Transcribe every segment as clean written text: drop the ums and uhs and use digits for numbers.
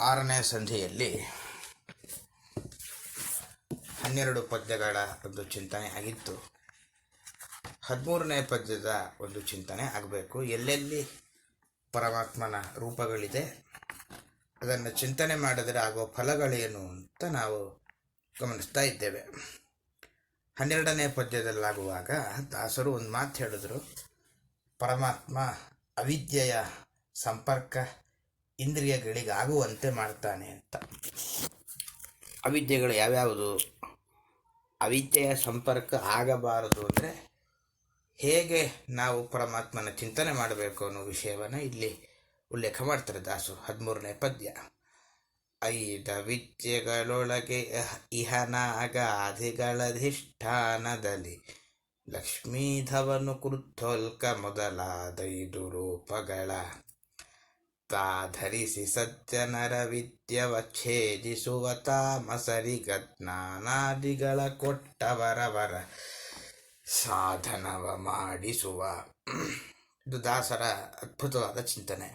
ಆರನೇ ಸಂಧಿಯಲ್ಲಿ 12 ಪದ್ಯಗಳ ಒಂದು ಚಿಂತನೆ ಆಗಿತ್ತು. 13ನೇ ಪದ್ಯದ ಒಂದು ಚಿಂತನೆ ಆಗಬೇಕು. ಎಲ್ಲೆಲ್ಲಿ ಪರಮಾತ್ಮನ ರೂಪಗಳಿದೆ, ಅದನ್ನು ಚಿಂತನೆ ಮಾಡಿದರೆ ಆಗುವ ಫಲಗಳೇನು ಅಂತ ನಾವು ಗಮನಿಸ್ತಾ ಇದ್ದೇವೆ. 12ನೇ ಪದ್ಯದಲ್ಲಾಗುವಾಗ ದಾಸರು ಒಂದು ಮಾತು ಹೇಳಿದ್ರು. ಪರಮಾತ್ಮ ಅವಿದ್ಯೆಯ ಸಂಪರ್ಕ ಇಂದ್ರಿಯಗಳಿಗಾಗುವಂತೆ ಮಾಡ್ತಾನೆ ಅಂತ. ಅವಿದ್ಯೆಗಳು ಯಾವ್ಯಾವುದು? ಅವಿದ್ಯೆಯ ಸಂಪರ್ಕ ಆಗಬಾರದು ಅಂದರೆ ಹೇಗೆ ನಾವು ಪರಮಾತ್ಮನ ಚಿಂತನೆ ಮಾಡಬೇಕು ಅನ್ನೋ ವಿಷಯವನ್ನು ಇಲ್ಲಿ ಉಲ್ಲೇಖ ಮಾಡ್ತಾರೆ ದಾಸರು. 13ನೇ ಪದ್ಯ. ಐದ ವಿದ್ಯೆಗಳೊಳಗೆ ಇಹನಾಗಾದಿಗಳಧಿಷ್ಠಾನದಲ್ಲಿ ಲಕ್ಷ್ಮೀಧವನು ಕೃಥೋಲ್ಕ ಮೊದಲಾದೈದು ರೂಪಗಳ ಧರಿಸಿ ಸಜ್ಜನರ ವಿದ್ಯವಚ್ಛೇದಿಸುವ ತಾಮಸರಿಗ ಜ್ಞಾನಾದಿಗಳ ಕೊಟ್ಟವರವರ ಸಾಧನವ ಮಾಡಿಸುವ. ಇದು ದಾಸರ ಅದ್ಭುತವಾದ ಚಿಂತನೆ.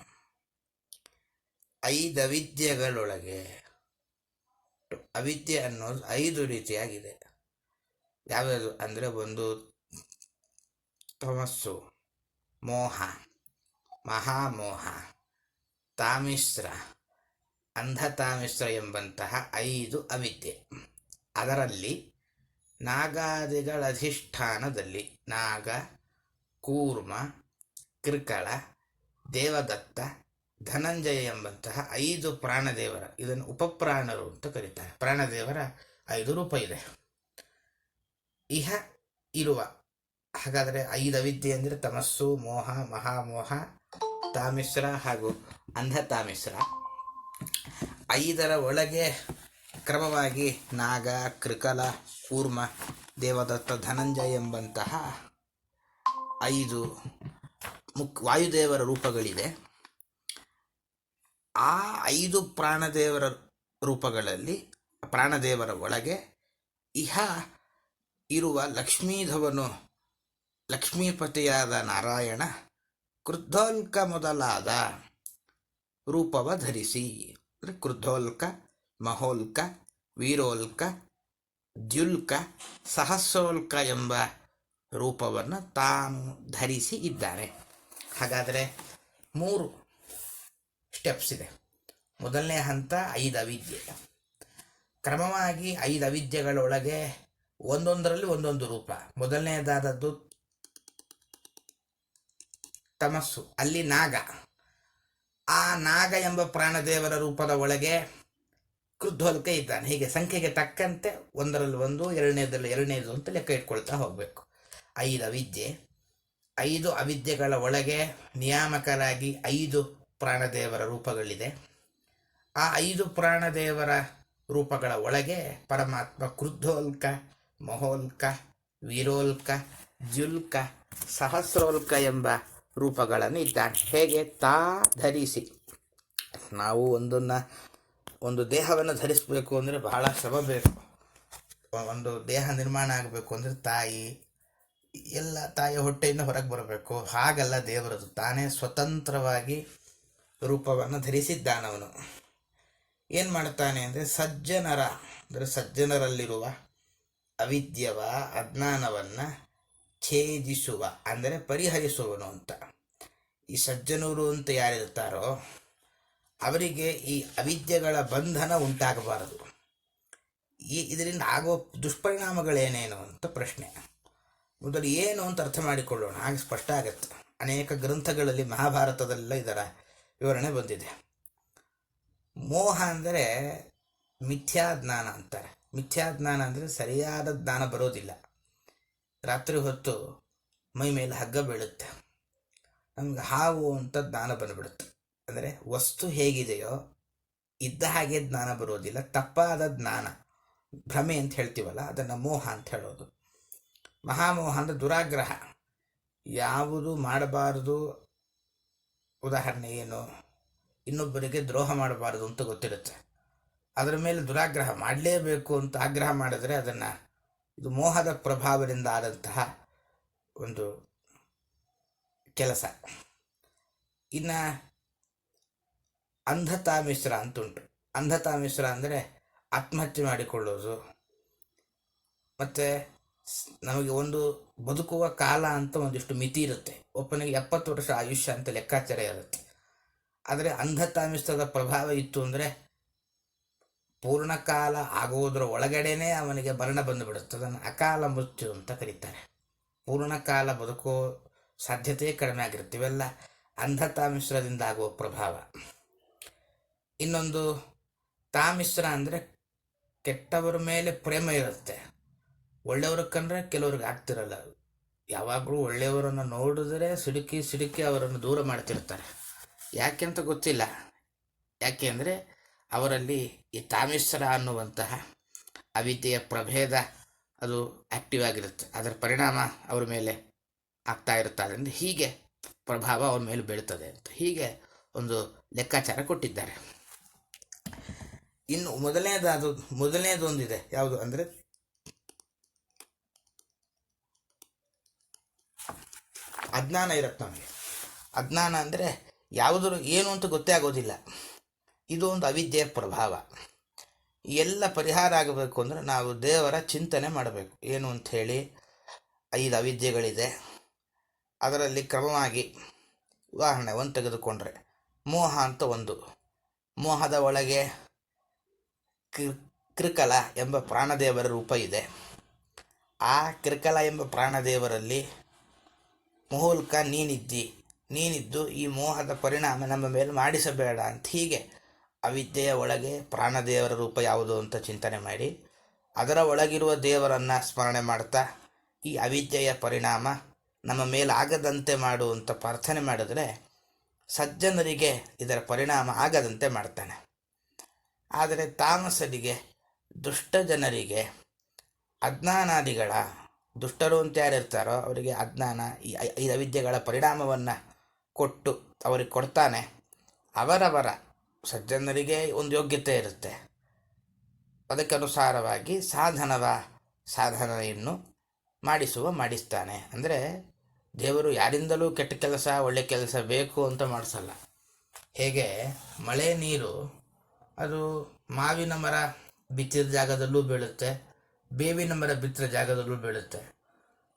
5 ಅವಿದ್ಯೆಗಳೊಳಗೆ ಅವಿದ್ಯೆ ಅನ್ನೋದು 5 ರೀತಿಯಾಗಿದೆ. ಯಾವ್ಯಾವುದು ಅಂದರೆ, ಒಂದು ತಮಸ್ಸು, ಮೋಹ, ಮಹಾಮೋಹ, ತಾಮಿಶ್ರ, ಅಂಧತಾಮಿಶ್ರ ಎಂಬಂತಹ 5 ಅವಿದ್ಯೆ. ಅದರಲ್ಲಿ ನಾಗಾದಿಗಳ ಅಧಿಷ್ಠಾನದಲ್ಲಿ ನಾಗ, ಕೂರ್ಮ, ಕೃಕಳ, ದೇವದತ್ತ, ಧನಂಜಯ ಎಂಬಂತಹ 5 ಪ್ರಾಣದೇವರ, ಇದನ್ನು ಉಪಪ್ರಾಣರು ಅಂತ ಕರೀತಾರೆ. ಪ್ರಾಣದೇವರ 5 ರೂಪ ಇದೆ. ಇಹ ಇರುವ, ಹಾಗಾದರೆ 5 ಅವಿದ್ಯೆ ಅಂದರೆ ತಮಸ್ಸು, ಮೋಹ, ಮಹಾಮೋಹ, ತಾಮಿಶ್ರ ಹಾಗೂ ಅಂಧತಾಮಿಶ್ರ. 5ರ ಒಳಗೆ ಕ್ರಮವಾಗಿ ನಾಗ, ಕೃಕಲ, ಕೂರ್ಮ, ದೇವದತ್ತ, ಧನಂಜಯ ಎಂಬಂತಹ 5 ವಾಯುದೇವರ ರೂಪಗಳಿದೆ. ಆ 5 ಪ್ರಾಣದೇವರ ರೂಪಗಳಲ್ಲಿ, ಪ್ರಾಣದೇವರ ಒಳಗೆ ಇಹ ಇರುವ ಲಕ್ಷ್ಮೀಧವನು, ಲಕ್ಷ್ಮೀಪತಿಯಾದ ನಾರಾಯಣ ಕ್ರುದ್ಧೋಲ್ಕ ಮೊದಲಾದ ರೂಪವ ಧರಿಸಿ, ಕ್ರುದ್ಧೋಲ್ಕ, ಮಹೋಲ್ಕ, ವೀರೋಲ್ಕ, ದ್ಯುಲ್ಕ, ಸಹಸ್ರೋಲ್ಕ ಎಂಬ ರೂಪವನ್ನು ತಾನು ಧರಿಸಿ ಇದ್ದಾನೆ. ಹಾಗಾದರೆ 3 ಸ್ಟೆಪ್ಸ್ ಇದೆ. ಮೊದಲನೇ ಹಂತ 5 ಅವಿದ್ಯೆ. ಕ್ರಮವಾಗಿ 5 ಅವಿದ್ಯೆಗಳೊಳಗೆ ಒಂದೊಂದರಲ್ಲಿ ಒಂದೊಂದು ರೂಪ. ಮೊದಲನೇದಾದದ್ದು ತಮಸ್ಸು, ಅಲ್ಲಿ ನಾಗ. ಆ ನಾಗ ಎಂಬ ಪ್ರಾಣದೇವರ ರೂಪದ ಒಳಗೆ ಕ್ರುದ್ಧೋಲ್ಕ ಇದ್ದಾನೆ. ಹೀಗೆ ಸಂಖ್ಯೆಗೆ ತಕ್ಕಂತೆ ಒಂದರಲ್ಲಿ ಒಂದು, ಎರಡನೇದಲ್ಲಿ ಎರಡನೇದು ಅಂತ ಲೆಕ್ಕ ಇಟ್ಕೊಳ್ತಾ ಹೋಗಬೇಕು. 5 ಅವಿದ್ಯೆ. 5 ಅವಿದ್ಯೆಗಳ ಒಳಗೆ ನಿಯಾಮಕರಾಗಿ 5 ಪ್ರಾಣದೇವರ ರೂಪಗಳಿದೆ. ಆ 5 ಪ್ರಾಣದೇವರ ರೂಪಗಳ ಒಳಗೆ ಪರಮಾತ್ಮ ಕ್ರುದ್ಧೋಲ್ಕ, ಮಹೋಲ್ಕ, ವೀರೋಲ್ಕ, ದ್ಯುಲ್ಕ, ಸಹಸ್ರೋಲ್ಕ ಎಂಬ ರೂಪಗಳನ್ನು ಇದ್ದಾನೆ. ಹೇಗೆ? ಧರಿಸಿ. ನಾವು ಒಂದು ದೇಹವನ್ನು ಧರಿಸಬೇಕು ಅಂದರೆ ಬಹಳ ಶ್ರಮ ಬೇಕು. ಒಂದು ದೇಹ ನಿರ್ಮಾಣ ಆಗಬೇಕು ಅಂದರೆ ತಾಯಿಯ ಹೊಟ್ಟೆಯಿಂದ ಹೊರಗೆ ಬರಬೇಕು. ಹಾಗಲ್ಲ ದೇವರದು. ತಾನೇ ಸ್ವತಂತ್ರವಾಗಿ ರೂಪವನ್ನು ಧರಿಸಿದ್ದಾನವನು. ಏನು ಮಾಡ್ತಾನೆ ಅಂದರೆ ಸಜ್ಜನರಲ್ಲಿರುವ ಅವಿದ್ಯವ, ಅಜ್ಞಾನವನ್ನು ಛೇದಿಸುವ ಅಂದರೆ ಪರಿಹರಿಸುವನು ಅಂತ. ಈ ಸಜ್ಜನರು ಅಂತ ಯಾರಿರ್ತಾರೋ ಅವರಿಗೆ ಈ ಅವಿದ್ಯೆಗಳ ಬಂಧನ ಉಂಟಾಗಬಾರದು. ಇದರಿಂದ ಆಗುವ ದುಷ್ಪರಿಣಾಮಗಳೇನೇನು ಅಂತ ಪ್ರಶ್ನೆ. ಮೊದಲು ಏನು ಅಂತ ಅರ್ಥ ಮಾಡಿಕೊಳ್ಳೋಣ, ಹಾಗೆ ಸ್ಪಷ್ಟ ಆಗತ್ತೆ. ಅನೇಕ ಗ್ರಂಥಗಳಲ್ಲಿ, ಮಹಾಭಾರತದಲ್ಲ ಇದರ ವಿವರಣೆ ಬಂದಿದೆ. ಮೋಹ ಅಂದರೆ ಮಿಥ್ಯಾಜ್ಞಾನ ಅಂತಾರೆ. ಮಿಥ್ಯಾಜ್ಞಾನ ಅಂದರೆ ಸರಿಯಾದ ಜ್ಞಾನ ಬರೋದಿಲ್ಲ. ರಾತ್ರಿ ಹೊತ್ತು ಮೈ ಮೇಲೆ ಹಗ್ಗ ಬೀಳುತ್ತೆ, ನಮ್ಗೆ ಹಾವು ಅಂತ ಜ್ಞಾನ ಬಂದುಬಿಡುತ್ತೆ. ಅಂದರೆ ವಸ್ತು ಹೇಗಿದೆಯೋ ಇದ್ದ ಹಾಗೆ ಜ್ಞಾನ ಬರೋದಿಲ್ಲ. ತಪ್ಪಾದ ಜ್ಞಾನ, ಭ್ರಮೆ ಅಂತ ಹೇಳ್ತೀವಲ್ಲ, ಅದನ್ನು ಮೋಹ ಅಂತ ಹೇಳೋದು. ಮಹಾಮೋಹ ಅಂದರೆ ದುರಾಗ್ರಹ. ಯಾವುದು ಮಾಡಬಾರದು, ಉದಾಹರಣೆ ಏನು, ಇನ್ನೊಬ್ಬರಿಗೆ ದ್ರೋಹ ಮಾಡಬಾರದು ಅಂತ ಗೊತ್ತಿರುತ್ತೆ, ಅದರ ಮೇಲೆ ದುರಾಗ್ರಹ ಮಾಡಲೇಬೇಕು ಅಂತ ಆಗ್ರಹ ಮಾಡಿದ್ರೆ ಇದು ಮೋಹದ ಪ್ರಭಾವದಿಂದ ಆದಂತಹ ಒಂದು ಕೆಲಸ. ಇನ್ನು ಅಂಧತಾ ಮಿಶ್ರ ಅಂತುಂಟು. ಅಂಧತಾ ಮಿಶ್ರ ಅಂದರೆ ಆತ್ಮಹತ್ಯೆ ಮಾಡಿಕೊಳ್ಳೋದು. ಮತ್ತು ನಮಗೆ ಒಂದು ಬದುಕುವ ಕಾಲ ಅಂತ ಒಂದಿಷ್ಟು ಮಿತಿ ಇರುತ್ತೆ. ಒಬ್ಬನಿಗೆ 70 ವರ್ಷ ಆಯುಷ್ಯ ಅಂತ ಲೆಕ್ಕಾಚಾರ ಇರುತ್ತೆ. ಆದರೆ ಅಂಧತಾ ಮಿಶ್ರದ ಪ್ರಭಾವ ಇತ್ತು ಅಂದರೆ ಪೂರ್ಣಕಾಲ ಆಗುವುದರ ಒಳಗಡೆನೇ ಅವನಿಗೆ ಮರಣ ಬಂದುಬಿಡುತ್ತೆ. ಅದನ್ನು ಅಕಾಲ ಮೃತ್ಯು ಅಂತ ಕರೀತಾರೆ. ಪೂರ್ಣಕಾಲ ಬದುಕೋ ಸಾಧ್ಯತೆ ಕಡಿಮೆ ಆಗಿರುತ್ತೆ. ಇವೆಲ್ಲ ಅಂಧತಾ ಮಿಶ್ರದಿಂದ ಆಗುವ ಪ್ರಭಾವ. ಇನ್ನೊಂದು ತಾಮಿಶ್ರ ಅಂದರೆ ಕೆಟ್ಟವರ ಮೇಲೆ ಪ್ರೇಮ ಇರುತ್ತೆ. ಒಳ್ಳೆಯವ್ರ ಕಂಡ್ರೆ ಕೆಲವ್ರಿಗೆ ಆಗ್ತಿರಲ್ಲ. ಯಾವಾಗಲೂ ಒಳ್ಳೆಯವರನ್ನು ನೋಡಿದ್ರೆ ಸಿಡುಕಿ ಅವರನ್ನು ದೂರ ಮಾಡ್ತಿರ್ತಾರೆ. ಯಾಕೆ ಅಂತ ಗೊತ್ತಿಲ್ಲ. ಯಾಕೆ ಅಂದರೆ ಅವರಲ್ಲಿ ಈ ತಾಮಿಶ್ರ ಅನ್ನುವಂತಹ ಅವಿದ್ಯೆಯ ಪ್ರಭೇದ ಅದು ಆ್ಯಕ್ಟಿವ್ ಆಗಿರುತ್ತೆ. ಅದರ ಪರಿಣಾಮ ಅವ್ರ ಮೇಲೆ ಆಗ್ತಾ ಇರುತ್ತೆ. ಹೀಗೆ ಪ್ರಭಾವ ಅವ್ರ ಮೇಲೆ ಬೀಳ್ತದೆ ಅಂತ ಹೀಗೆ ಒಂದು ಲೆಕ್ಕಾಚಾರ ಕೊಟ್ಟಿದ್ದಾರೆ. ಇನ್ನು ಮೊದಲನೇದೊಂದಿದೆ. ಯಾವುದು ಅಂದರೆ ಅಜ್ಞಾನ ಇರುತ್ತೆ ನಮಗೆ. ಅಜ್ಞಾನ ಅಂದರೆ ಯಾವುದರೂ ಏನು ಅಂತ ಗೊತ್ತೇ ಆಗೋದಿಲ್ಲ. ಇದು ಒಂದು ಅವಿದ್ಯೆಯ ಪ್ರಭಾವ. ಎಲ್ಲ ಪರಿಹಾರ ಆಗಬೇಕು ಅಂದರೆ ನಾವು ದೇವರ ಚಿಂತನೆ ಮಾಡಬೇಕು. ಏನು ಅಂಥೇಳಿ 5 ಅವಿದ್ಯೆಗಳಿದೆ. ಅದರಲ್ಲಿ ಕ್ರಮವಾಗಿ ಉದಾಹರಣೆ ಒಂದು ತೆಗೆದುಕೊಂಡ್ರೆ ಮೋಹ ಅಂತ ಒಂದು. ಮೋಹದ ಒಳಗೆ ಕೃಕಲ ಎಂಬ ಪ್ರಾಣದೇವರ ರೂಪ ಇದೆ. ಆ ಕೃಕಲ ಎಂಬ ಪ್ರಾಣದೇವರಲ್ಲಿ ಮೋಹೋಲ್ಕ ನೀನಿದ್ದು ಈ ಮೋಹದ ಪರಿಣಾಮ ನಮ್ಮ ಮೇಲೆ ಮಾಡಿಸಬೇಡ ಅಂತ ಹೀಗೆ ಅವಿದ್ಯೆಯ ಒಳಗೆ ಪ್ರಾಣದೇವರ ರೂಪ ಯಾವುದು ಅಂತ ಚಿಂತನೆ ಮಾಡಿ ಅದರ ಒಳಗಿರುವ ದೇವರನ್ನು ಸ್ಮರಣೆ ಮಾಡ್ತಾ ಈ ಅವಿದ್ಯೆಯ ಪರಿಣಾಮ ನಮ್ಮ ಮೇಲಾಗದಂತೆ ಮಾಡುವಂಥ ಪ್ರಾರ್ಥನೆ ಮಾಡಿದ್ರೆ ಸಜ್ಜನರಿಗೆ ಇದರ ಪರಿಣಾಮ ಆಗದಂತೆ ಮಾಡ್ತಾನೆ. ಆದರೆ ತಾಮಸರಿಗೆ, ದುಷ್ಟ ಜನರಿಗೆ ಅಜ್ಞಾನಾದಿಗಳ, ದುಷ್ಟರು ಅಂತ ಯಾರಿರ್ತಾರೋ ಅವರಿಗೆ ಅಜ್ಞಾನ ಈ ಅವಿದ್ಯೆಗಳ ಪರಿಣಾಮವನ್ನು ಕೊಟ್ಟು ಅವರಿಗೆ ಕೊಡ್ತಾನೆ. ಅವರವರ ಸಜ್ಜನರಿಗೆ ಒಂದು ಯೋಗ್ಯತೆ ಇರುತ್ತೆ. ಅದಕ್ಕನುಸಾರವಾಗಿ ಸಾಧನೆಯನ್ನು ಮಾಡಿಸ್ತಾನೆ. ಅಂದರೆ ದೇವರು ಯಾರಿಂದಲೂ ಕೆಟ್ಟ ಕೆಲಸ ಒಳ್ಳೆ ಕೆಲಸ ಬೇಕು ಅಂತ ಮಾಡಿಸಲ್ಲ. ಹೇಗೆ ಮಳೆ ನೀರು ಅದು ಮಾವಿನ ಮರ ಬಿತ್ತಿದ ಜಾಗದಲ್ಲೂ ಬೀಳುತ್ತೆ, ಬೇವಿನ ಮರ ಬಿತ್ತಿದ ಜಾಗದಲ್ಲೂ ಬೀಳುತ್ತೆ.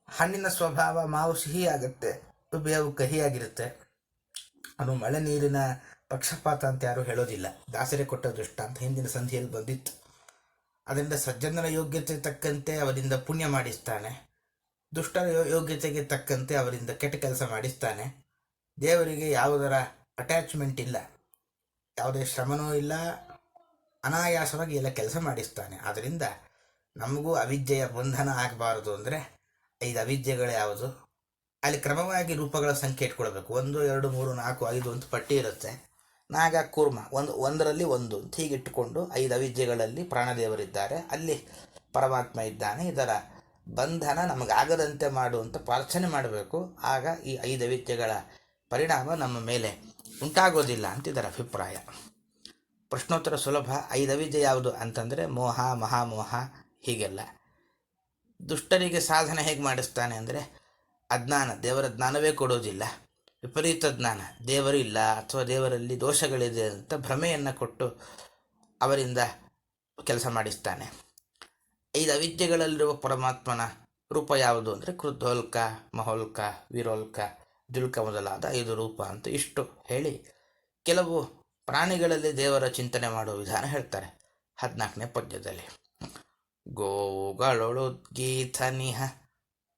ಹಣ್ಣಿನ ಸ್ವಭಾವ ಮಾವು ಸಿಹಿ ಆಗುತ್ತೆ, ಬೇವು ಕಹಿಯಾಗಿರುತ್ತೆ. ಅದು ಮಳೆ ನೀರಿನ ಪಕ್ಷಪಾತ ಅಂತ ಯಾರೂ ಹೇಳೋದಿಲ್ಲ. ದಾಸರೇ ಕೊಟ್ಟ ದೃಷ್ಟ ಅಂತ ಹಿಂದಿನ ಸಂಧಿಯಲ್ಲಿ ಬಂದಿತ್ತು. ಅದರಿಂದ ಸಜ್ಜನರ ಯೋಗ್ಯತೆ ತಕ್ಕಂತೆ ಅವರಿಂದ ಪುಣ್ಯ ಮಾಡಿಸ್ತಾನೆ, ದುಷ್ಟರ ಯೋಗ್ಯತೆಗೆ ತಕ್ಕಂತೆ ಅವರಿಂದ ಕೆಟ್ಟ ಕೆಲಸ ಮಾಡಿಸ್ತಾನೆ. ದೇವರಿಗೆ ಯಾವುದರ ಅಟ್ಯಾಚ್ಮೆಂಟ್ ಇಲ್ಲ, ಯಾವುದೇ ಶ್ರಮನೂ ಇಲ್ಲ, ಅನಾಯಾಸವಾಗಿ ಎಲ್ಲ ಕೆಲಸ ಮಾಡಿಸ್ತಾನೆ. ಆದ್ದರಿಂದ ನಮಗೂ ಅವಿದ್ಯೆಯ ಬಂಧನ ಆಗಬಾರದು ಅಂದರೆ 5 ಅವಿದ್ಯೆಗಳು ಯಾವುದು, ಅಲ್ಲಿ ಕ್ರಮವಾಗಿ ರೂಪಗಳ ಸಂಖ್ಯೆ ಇಟ್ಕೊಳ್ಬೇಕು. 1, 2, 3, 4, 5 ಅಂತ ಪಟ್ಟಿ ಇರುತ್ತೆ. ನಾಗ ಕೂರ್ಮ ಒಂದರಲ್ಲಿ 1 ಅಂತ ಹೀಗಿಟ್ಟುಕೊಂಡು 5 ಅವಿದ್ಯೆಗಳಲ್ಲಿ ಪ್ರಾಣದೇವರಿದ್ದಾರೆ, ಅಲ್ಲಿ ಪರಮಾತ್ಮ ಇದ್ದಾನೆ. ಇದರ ಬಂಧನ ನಮಗಾಗದಂತೆ ಮಾಡುವಂಥ ಪ್ರಾರ್ಥನೆ ಮಾಡಬೇಕು. ಆಗ ಈ 5 ಅವಿದ್ಯೆಗಳ ಪರಿಣಾಮ ನಮ್ಮ ಮೇಲೆ ಉಂಟಾಗೋದಿಲ್ಲ ಅಂತ ಇದರ ಅಭಿಪ್ರಾಯ. ಪ್ರಶ್ನೋತ್ತರ ಸುಲಭ. 5 ಅವಿದ್ಯೆ ಯಾವುದು ಅಂತಂದರೆ ಮೋಹ, ಮಹಾಮೋಹ, ಹೀಗೆಲ್ಲ. ದುಷ್ಟರಿಗೆ ಸಾಧನೆ ಹೇಗೆ ಮಾಡಿಸ್ತಾನೆ ಅಂದರೆ ಅಜ್ಞಾನ, ದೇವರ ಜ್ಞಾನವೇ ಕೊಡೋದಿಲ್ಲ. ವಿಪರೀತ ಜ್ಞಾನ, ದೇವರು ಇಲ್ಲ ಅಥವಾ ದೇವರಲ್ಲಿ ದೋಷಗಳಿದೆ ಅಂತ ಭ್ರಮೆಯನ್ನು ಕೊಟ್ಟು ಅವರಿಂದ ಕೆಲಸ ಮಾಡಿಸ್ತಾನೆ. 5 ಅವಿದ್ಯೆಗಳಲ್ಲಿರುವ ಪರಮಾತ್ಮನ ರೂಪ ಯಾವುದು ಅಂದರೆ ಕೃದ್ಧೋಲ್ಕ, ಮಹೋಲ್ಕ, ವೀರೋಲ್ಕ, ದುಲ್ಕ ಮೊದಲಾದ 5 ರೂಪ ಅಂತ ಇಷ್ಟು ಹೇಳಿ ಕೆಲವು ಪ್ರಾಣಿಗಳಲ್ಲಿ ದೇವರ ಚಿಂತನೆ ಮಾಡುವ ವಿಧಾನ ಹೇಳ್ತಾರೆ 14ನೇ ಪದ್ಯದಲ್ಲಿ. ಗೋವುಗಳೊಳುದ್ಗೀತನಿಹ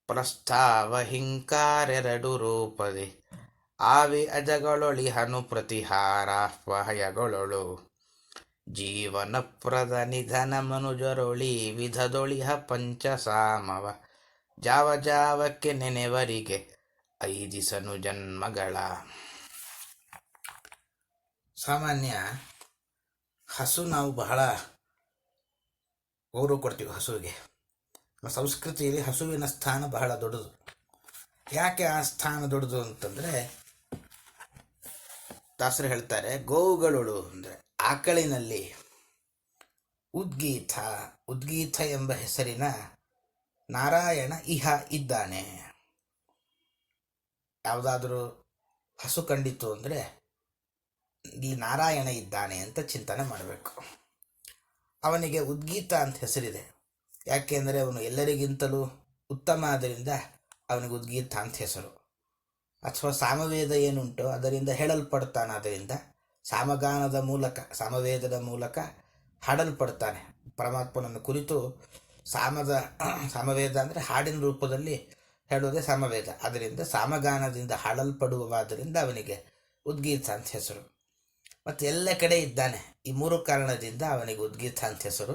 ಪ್ರಸ್ತಾವ ಹಿಂಕಾರೆರಡು ರೂಪದೆ ಆವಿ ಅಜಗಳೊಳಿಹನು ಪ್ರತಿಹಾರಾಹ್ವಯಗಳೊಳು ಜೀವನಪ್ರದ ನಿಧನ ಮನುಜರೊಳಿ ವಿಧದೊಳಿಹ ಪಂಚಸಾಮವ ಜಾವಕ್ಕೆ ನೆನೆವರಿಗೆ 5 ಜನ್ಮಗಳ. ಸಾಮಾನ್ಯ ಹಸು ನಾವು ಬಹಳ ಗೌರವ ಕೊಡ್ತೀವಿ ಹಸುವಿಗೆ. ನಮ್ಮ ಸಂಸ್ಕೃತಿಯಲ್ಲಿ ಹಸುವಿನ ಸ್ಥಾನ ಬಹಳ ದೊಡ್ಡದು. ಯಾಕೆ ಆ ಸ್ಥಾನ ದೊಡ್ಡದು ಅಂತಂದರೆ ದಾಸರು ಹೇಳ್ತಾರೆ, ಗೋವುಗಳೊಳು ಅಂದರೆ ಆಕಳಿನಲ್ಲಿ ಉದ್ಗೀತ ಎಂಬ ಹೆಸರಿನ ನಾರಾಯಣ ಇದ್ದಾನೆ. ಯಾವುದಾದರೂ ಹಸು ಕಂಡಿತು ಅಂದರೆ ಈ ನಾರಾಯಣ ಇದ್ದಾನೆ ಅಂತ ಚಿಂತನೆ ಮಾಡಬೇಕು. ಅವನಿಗೆ ಉದ್ಗೀತ ಅಂತ ಹೆಸರಿದೆ. ಯಾಕೆಂದರೆ ಅವನು ಎಲ್ಲರಿಗಿಂತಲೂ ಉತ್ತಮ, ಆದ್ದರಿಂದ ಅವನಿಗೆ ಉದ್ಗೀತ ಅಂತ ಹೆಸರು. ಅಥವಾ ಸಾಮವೇದ ಏನುಂಟೋ ಅದರಿಂದ ಹೇಳಲ್ಪಡ್ತಾನಾದ್ದರಿಂದ ಸಾಮಗಾನದ ಮೂಲಕ, ಸಾಮವೇದದ ಮೂಲಕ ಹಾಡಲ್ಪಡ್ತಾನೆ. ಪರಮಾತ್ಮನನ್ನು ಕುರಿತು ಸಾಮವೇದ ಅಂದರೆ ಹಾಡಿನ ರೂಪದಲ್ಲಿ ಹೇಳುವುದೇ ಸಾಮವೇದ. ಅದರಿಂದ ಸಾಮಗಾನದಿಂದ ಹಾಡಲ್ಪಡುವವಾದ್ದರಿಂದ ಅವನಿಗೆ ಉದ್ಗೀತ ಅಂತ ಹೆಸರು. ಮತ್ತು ಎಲ್ಲ ಕಡೆ ಇದ್ದಾನೆ. ಈ ಮೂರು ಕಾರಣದಿಂದ ಅವನಿಗೆ ಉದ್ಗೀತ ಅಂತ ಹೆಸರು.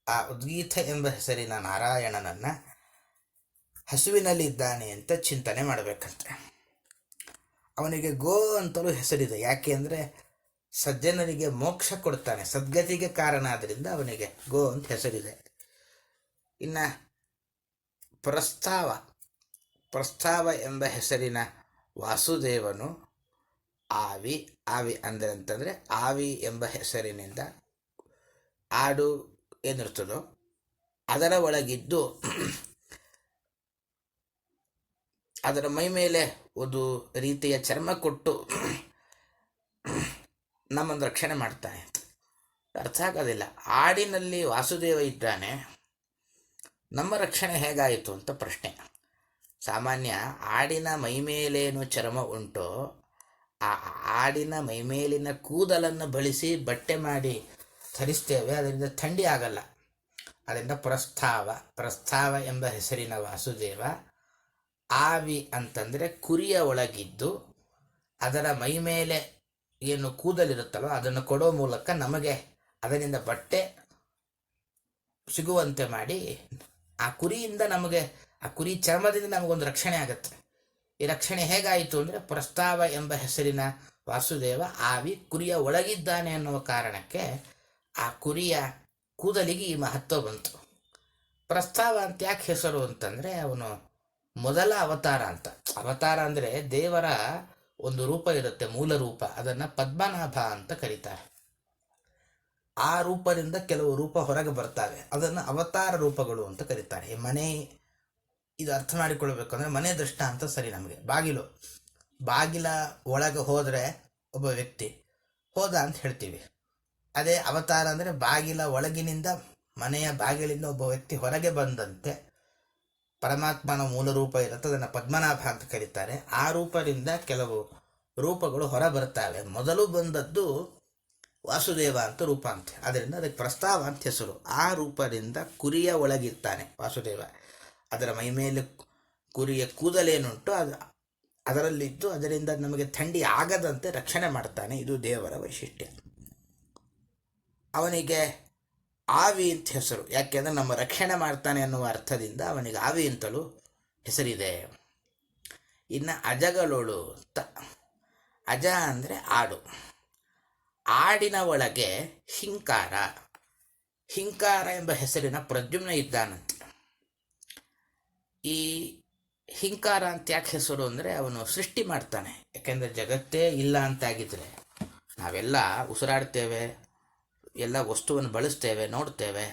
ಆ ಉದ್ಗೀತ ಎಂಬ ಹೆಸರಿನ ನಾರಾಯಣನನ್ನು ಹಸುವಿನಲ್ಲಿ ಇದ್ದಾನೆ ಅಂತ ಚಿಂತನೆ ಮಾಡಬೇಕಂತೆ. ಅವನಿಗೆ ಗೋ ಅಂತಲೂ ಹೆಸರಿದೆ. ಯಾಕೆ ಅಂದರೆ ಸಜ್ಜನರಿಗೆ ಮೋಕ್ಷ ಕೊಡ್ತಾನೆ, ಸದ್ಗತಿಗೆ ಕಾರಣ. ಆದ್ದರಿಂದ ಅವನಿಗೆ ಗೋ ಅಂತ ಹೆಸರಿದೆ. ಇನ್ನು ಪ್ರಸ್ತಾವ ಎಂಬ ಹೆಸರಿನ ವಾಸುದೇವನು ಆವಿ. ಆವಿ ಅಂತಂದರೆ ಆವಿ ಎಂಬ ಹೆಸರಿನಿಂದ ಆಡು ಏನಿರ್ತದೋ ಅದರ ಒಳಗಿದ್ದು ಅದರ ಮೈ ಮೇಲೆ ಒಂದು ರೀತಿಯ ಚರ್ಮ ಕೊಟ್ಟು ನಮ್ಮನ್ನು ರಕ್ಷಣೆ ಮಾಡ್ತಾನೆ. ಅರ್ಥ ಆಗೋದಿಲ್ಲ. ಆಡಿನಲ್ಲಿ ವಾಸುದೇವ ಇದ್ದಾನೆ, ನಮ್ಮ ರಕ್ಷಣೆ ಹೇಗಾಯಿತು ಅಂತ ಪ್ರಶ್ನೆ. ಸಾಮಾನ್ಯ ಆಡಿನ ಮೈಮೇಲೇನು ಚರ್ಮ ಉಂಟೋ ಆ ಆಡಿನ ಮೈಮೇಲಿನ ಕೂದಲನ್ನು ಬಳಸಿ ಬಟ್ಟೆ ಮಾಡಿ ಧರಿಸ್ತೇವೆ, ಅದರಿಂದ ಥಂಡಿ ಆಗಲ್ಲ. ಅದರಿಂದ ಪ್ರಸ್ತಾವ ಎಂಬ ಹೆಸರಿನ ವಾಸುದೇವ. ಆವಿ ಅಂತಂದರೆ ಕುರಿಯ ಒಳಗಿದ್ದು ಅದರ ಮೈಮೇಲೆ ಏನು ಕೂದಲಿರುತ್ತಲ್ಲೋ ಅದನ್ನು ಕೊಡೋ ಮೂಲಕ ನಮಗೆ ಅದರಿಂದ ಬಟ್ಟೆ ಸಿಗುವಂತೆ ಮಾಡಿ, ಆ ಕುರಿಯಿಂದ ನಮಗೆ, ಆ ಕುರಿ ಚರ್ಮದಿಂದ ನಮಗೊಂದು ರಕ್ಷಣೆ ಆಗುತ್ತೆ. ಈ ರಕ್ಷಣೆ ಹೇಗಾಯಿತು ಅಂದರೆ ಪ್ರಸ್ತಾವ ಎಂಬ ಹೆಸರಿನ ವಾಸುದೇವ ಆವಿ ಕುರಿಯ ಒಳಗಿದ್ದಾನೆ ಅನ್ನುವ ಕಾರಣಕ್ಕೆ ಆ ಕುರಿಯ ಕೂದಲಿಗೆ ಈ ಮಹತ್ವ ಬಂತು. ಪ್ರಸ್ತಾವ ಅಂತ ಯಾಕೆ ಹೆಸರು ಅಂತಂದರೆ ಅವನು ಮೊದಲ ಅವತಾರ ಅಂತ. ಅವತಾರ ಅಂದರೆ ದೇವರ ಒಂದು ರೂಪ ಇರುತ್ತೆ, ಮೂಲ ರೂಪ. ಅದನ್ನು ಪದ್ಮನಾಭ ಅಂತ ಕರೀತಾರೆ. ಆ ರೂಪದಿಂದ ಕೆಲವು ರೂಪ ಹೊರಗೆ ಬರ್ತಾವೆ, ಅದನ್ನು ಅವತಾರ ರೂಪಗಳು ಅಂತ ಕರೀತಾರೆ. ಮನೆ, ಇದು ಅರ್ಥ ಮಾಡಿಕೊಳ್ಬೇಕು ಅಂದರೆ ಮನೆ ದೃಷ್ಟ ಅಂತ ಸರಿ. ನಮಗೆ ಬಾಗಿಲ ಒಳಗೆ ಹೋದರೆ ಒಬ್ಬ ವ್ಯಕ್ತಿ ಹೋದ ಅಂತ ಹೇಳ್ತೀವಿ. ಅದೇ ಅವತಾರ ಅಂದರೆ ಬಾಗಿಲ ಒಳಗಿನಿಂದ, ಮನೆಯ ಬಾಗಿಲಿಂದ ಒಬ್ಬ ವ್ಯಕ್ತಿ ಹೊರಗೆ ಬಂದಂತೆ ಪರಮಾತ್ಮನ ಮೂಲ ರೂಪ ಇರುತ್ತೆ, ಅದನ್ನು ಪದ್ಮನಾಭ ಅಂತ ಕರೀತಾರೆ. ಆ ರೂಪದಿಂದ ಕೆಲವು ರೂಪಗಳು ಹೊರ ಬರ್ತಾವೆ. ಮೊದಲು ಬಂದದ್ದು ವಾಸುದೇವ ಅಂತ ರೂಪ ಅಂತ, ಅದರಿಂದ ಅದಕ್ಕೆ ಪ್ರಸ್ತಾವ ಅಂತ ಹೆಸರು. ಆ ರೂಪದಿಂದ ಕುರಿಯ ಒಳಗಿರ್ತಾನೆ ವಾಸುದೇವ. ಅದರ ಮೈಮೇಲೆ ಕುರಿಯ ಕೂದಲೇನುಂಟು ಅದರಲ್ಲಿದ್ದು ಅದರಿಂದ ನಮಗೆ ಥಂಡಿ ಆಗದಂತೆ ರಕ್ಷಣೆ ಮಾಡ್ತಾನೆ. ಇದು ದೇವರ ವೈಶಿಷ್ಟ್ಯ. ಅವನಿಗೆ ಆವಿ ಅಂತ ಹೆಸರು. ಯಾಕೆಂದರೆ ನಮ್ಮ ರಕ್ಷಣೆ ಮಾಡ್ತಾನೆ ಅನ್ನುವ ಅರ್ಥದಿಂದ ಅವನಿಗೆ ಆವಿ ಅಂತಲೂ ಹೆಸರಿದೆ. ಇನ್ನು ಅಜಗಳೋಳು ಅಜ ಅಂದರೆ ಆಡು. ಆಡಿನ ಒಳಗೆ ಹಿಂಕಾರ ಎಂಬ ಹೆಸರಿನ ಪ್ರದ್ಯುಮ್ನ ಇದ್ದಾನಂತೆ. ಈ ಹಿಂಕಾರ ಅಂತ ಯಾಕೆ ಹೆಸರು ಅಂದರೆ ಅವನು ಸೃಷ್ಟಿ ಮಾಡ್ತಾನೆ. ಯಾಕೆಂದರೆ ಜಗತ್ತೇ ಇಲ್ಲ ಅಂತಾಗಿದ್ದರೆ ನಾವೆಲ್ಲ ಉಸಿರಾಡ್ತೇವೆ, ಎಲ್ಲ ವಸ್ತುವನ್ನು ಬಳಸ್ತೇವೆ, ನೋಡ್ತೇವೆ.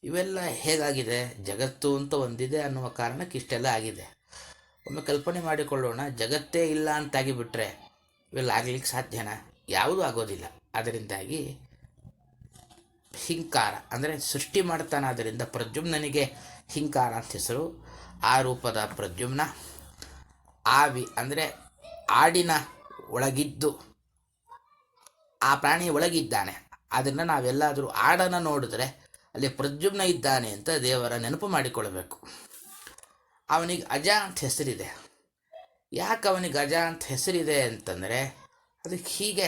ಇವೆಲ್ಲ ಹೇಗಾಗಿದೆ? ಜಗತ್ತು ಅಂತ ಒಂದಿದೆ ಅನ್ನುವ ಕಾರಣಕ್ಕೆ ಇಷ್ಟೆಲ್ಲ ಆಗಿದೆ. ಒಮ್ಮೆ ಕಲ್ಪನೆ ಮಾಡಿಕೊಳ್ಳೋಣ, ಜಗತ್ತೇ ಇಲ್ಲ ಅಂತಾಗಿಬಿಟ್ರೆ ಇವೆಲ್ಲ ಆಗ್ಲಿಕ್ಕೆ ಸಾಧ್ಯನಾ? ಯಾವುದೂ ಆಗೋದಿಲ್ಲ. ಅದರಿಂದಾಗಿ ಹಿಂಕಾರ ಅಂದರೆ ಸೃಷ್ಟಿ ಮಾಡ್ತಾನೆ. ಅದರಿಂದ ಪ್ರದ್ಯುಮ್ನನಿಗೆ ಹಿಂಕಾರ ಅಂತ ಹೆಸರು. ಆ ರೂಪದ ಪ್ರದ್ಯುಮ್ನ. ಆವಿ ಅಂದರೆ ಆಡಿನ ಒಳಗಿದ್ದು ಆ ಪ್ರಾಣಿ ಒಳಗಿದ್ದಾನೆ. ಅದನ್ನು ನಾವೆಲ್ಲಾದರೂ ಆಡನ್ನು ನೋಡಿದ್ರೆ ಅಲ್ಲಿ ಪ್ರದ್ಯುಮ್ನ ಇದ್ದಾನೆ ಅಂತ ದೇವರ ನೆನಪು ಮಾಡಿಕೊಳ್ಬೇಕು. ಅವನಿಗೆ ಅಜ ಅಂತ ಹೆಸರಿದೆ. ಯಾಕೆ ಅವನಿಗೆ ಅಜ ಅಂತ ಹೆಸರಿದೆ ಅಂತಂದರೆ ಅದಕ್ಕೆ ಹೀಗೆ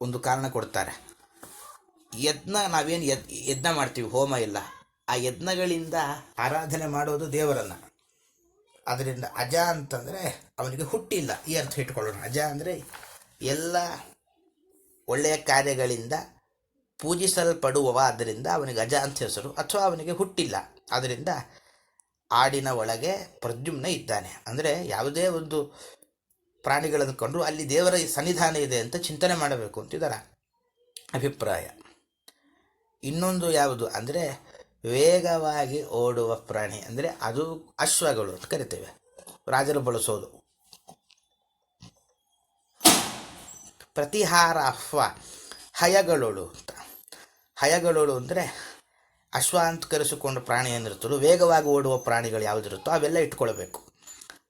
ಒಂದು ಕಾರಣ ಕೊಡ್ತಾರೆ. ನಾವೇನು ಯಜ್ಞ ಮಾಡ್ತೀವಿ, ಹೋಮ ಇಲ್ಲ, ಆ ಯಜ್ಞಗಳಿಂದ ಆರಾಧನೆ ಮಾಡೋದು ದೇವರನ್ನು. ಅದರಿಂದ ಅಜ ಅಂತಂದರೆ ಅವನಿಗೆ ಹುಟ್ಟಿಲ್ಲ, ಈ ಅರ್ಥ ಇಟ್ಕೊಳ್ಳೋಣ. ಅಜ ಅಂದರೆ ಎಲ್ಲ ಒಳ್ಳೆಯ ಕಾರ್ಯಗಳಿಂದ ಪೂಜಿಸಲ್ಪಡುವವ, ಆದ್ದರಿಂದ ಅವನಿಗೆ ಅಜ ಅಂತ ಹೆಸರು. ಅಥವಾ ಅವನಿಗೆ ಹುಟ್ಟಿಲ್ಲ, ಆದ್ದರಿಂದ ಆಡಿನ ಒಳಗೆ ಪ್ರದ್ಯುಮ್ನ ಇದ್ದಾನೆ. ಅಂದರೆ ಯಾವುದೇ ಒಂದು ಪ್ರಾಣಿಗಳನ್ನು ಕಂಡು ಅಲ್ಲಿ ದೇವರ ಸನ್ನಿಧಾನ ಇದೆ ಅಂತ ಚಿಂತನೆ ಮಾಡಬೇಕು ಅಂತಿದರ ಅಭಿಪ್ರಾಯ. ಇನ್ನೊಂದು ಯಾವುದು ಅಂದರೆ ವೇಗವಾಗಿ ಓಡುವ ಪ್ರಾಣಿ ಅಂದರೆ ಅದು ಅಶ್ವಗಳು ಅಂತ ಕರಿತೇವೆ, ರಾಜರು ಬಳಸೋದು. ಪ್ರತಿಹಾರ ಅಹ್ವ ಹಯಗಳೋಳು ಅಂತ. ಹಯಗಳೋಳು ಅಂದರೆ ಅಶ್ವ ಅಂತ ಕರೆಸಿಕೊಂಡು ಪ್ರಾಣಿ ಏನಿರುತ್ತೋ, ವೇಗವಾಗಿ ಓಡುವ ಪ್ರಾಣಿಗಳು ಯಾವುದಿರುತ್ತೋ ಅವೆಲ್ಲ ಇಟ್ಕೊಳ್ಬೇಕು.